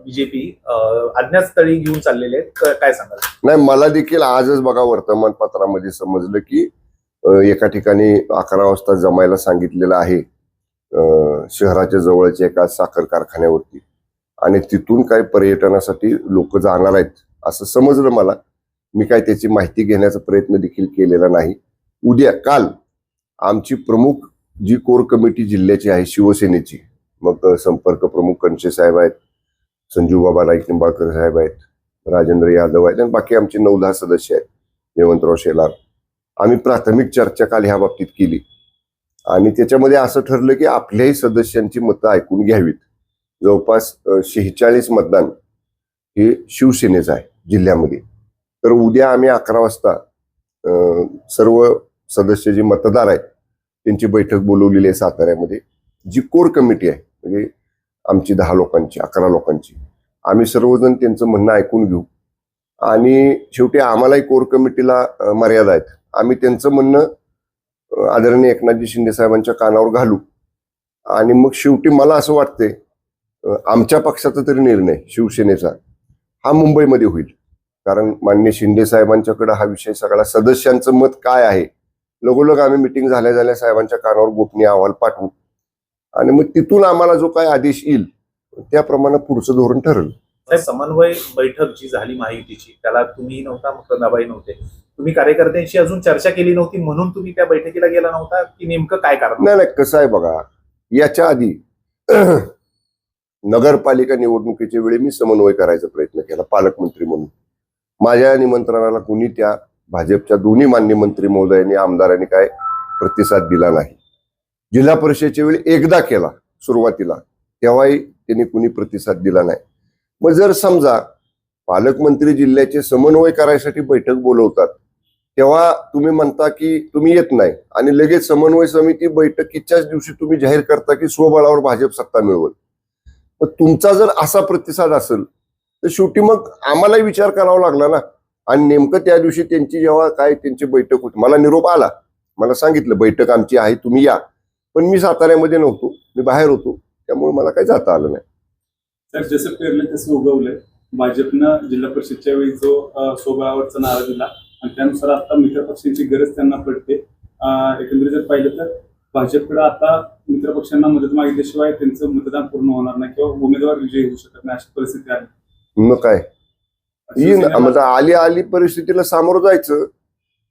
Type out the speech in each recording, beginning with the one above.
BJP अज्ञातस्थळी घेऊन चाललेले आहेत, काय सांगाल? नाही, मला देखील आजच बघा वर्तमानपत्रामध्ये समजलं की एका ठिकाणी 11 वाजता जमायला सांगितलेलं आहे शहराच्या जवळच्या एका साखर कारखान्यावरती, आणि तिथून काही पर्यटनासाठी लोक जाणार आहेत असं समजलं मला. मी काय त्याची माहिती घेण्याचा प्रयत्न देखील केलेला नाही. काल आमची प्रमुख जी कोर कमिटी जिल्ह्याची आहे शिवसेनेची, मग संपर्क प्रमुख कणशे साहेब आहेत, संजू बाबा नाईक निंबाळकर साहेब आहेत, राजेंद्र यादव आहेत, आणि बाकी आमचे 9-10 सदस्य आहेत, जयवंतराव शेलार. आम्ही प्राथमिक चर्चा काल ह्या बाबतीत केली आणि त्याच्यामध्ये असं ठरलं की आपल्याही सदस्यांची मतं ऐकून घ्यावीत. जवळपास 46 मतदान हे शिवसेनेचं आहे जिल्ह्यामध्ये. तर उद्या आम्ही 11 वाजता सर्व सदस्य जे मतदार आहेत त्यांची बैठक बोलवलेली आहे साताऱ्यामध्ये. जी कोर कमिटी आहे म्हणजे आमची 10 लोकांची 11 लोकांची, आम्ही सर्वजण त्यांचं म्हणणं ऐकून घेऊ आणि शेवटी आम्हालाही कोर कमिटीला मर्यादा आहेत. आम्ही त्यांचं म्हणणं आदरणीय एकनाथजी शिंदे साहेबांच्या कानावर घालू आणि मग शेवटी मला असं वाटतंय आमच्या पक्षाचा तरी निर्णय शिवसेनेचा हा मुंबईमध्ये होईल. कारण माननीय शिंदे साहेबांच्याकडे हा विषय सगळा सदस्यांचं मत काय आहे लगोलग आम्ही मिटिंग झाल्या साहेबांच्या कानावर गोपनीय अहवाल पाठवू आणि मग तिथून आम्हाला जो काय आदेश येईल त्याप्रमाणे पुढचं धोरण ठरलं. समन्वय बैठक जी झाली महायुतीची, त्याला तुम्ही नव्हता, मकरंदाबाई नव्हते, तुम्ही कार्यकर्त्यांशी अजून चर्चा केली नव्हती म्हणून तुम्ही त्या बैठकीला गेला नव्हता की नेमकं काय कारण? नाही, कसं आहे बघा, याच्या आधी नगरपालिका निवडणुकीच्या वेळी मी समन्वय करायचा प्रयत्न केला पालकमंत्री म्हणून. माझ्या निमंत्रणाला कुणी त्या भाजपच्या दोन्ही मान्य मंत्री महोदयांनी आमदारांनी काय प्रतिसाद दिला नाही. जिल्हा परिषदेच्या वेळी एकदा केला सुरुवातीला, तेव्हाही त्यांनी कुणी प्रतिसाद दिला नाही. मग जर समजा पालकमंत्री जिल्ह्याचे समन्वय करायसाठी बैठक बोलवतात तेव्हा तुम्ही म्हणता की तुम्ही येत नाही आणि लगेच समन्वय समिती बैठकीच्याच दिवशी तुम्ही जाहीर करता की स्वबळावर भाजप सत्ता मिळवल. मग तुमचा जर असा प्रतिसाद असेल तर शेवटी मग आम्हालाही विचार करावा लागला ना. आणि नेमकं त्या दिवशी त्यांची जेव्हा काय त्यांची बैठक होती, मला निरोप आला, मला सांगितलं बैठक आमची आहे तुम्ही या, पण मी साताऱ्यामध्ये नव्हतो, मी बाहेर होतो, त्यामुळे मला काही जाता आलं नाही. तर जसं पेरलं तसं उगवलंय. भाजपनं जिल्हा परिषदच्या वेळी जो स्वबळावरचा नारा दिला आणि त्यानुसार आता मित्रपक्षांची गरज त्यांना पडते. एकंदरीत जर पाहिलं तर भाजपकडे आता मित्रपक्षांना मदत मागितल्याशिवाय त्यांचं मतदान पूर्ण होणार नाही किंवा उमेदवार विजयी होऊ शकत नाही अशी परिस्थिती आहे. मग काय आली परिस्थितीला सामोरं जायचं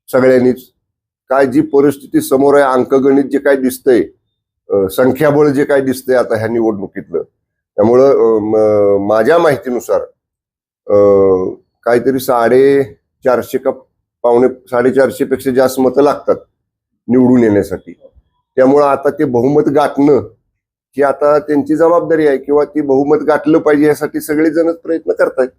सगळ्यांनीच. काय जी परिस्थिती समोर आहे, अंकगणित जे काय दिसतंय, संख्याबळ जे काय दिसतंय आता ह्या निवडणुकीतलं, त्यामुळं माझ्या माहितीनुसार काहीतरी 450 का 450 पेक्षा जास्त मतं लागतात निवडून येण्यासाठी. त्यामुळं आता ते बहुमत गाठणं ही आता त्यांची जबाबदारी आहे किंवा ती बहुमत गाठलं पाहिजे यासाठी सगळेजणच प्रयत्न करतायत.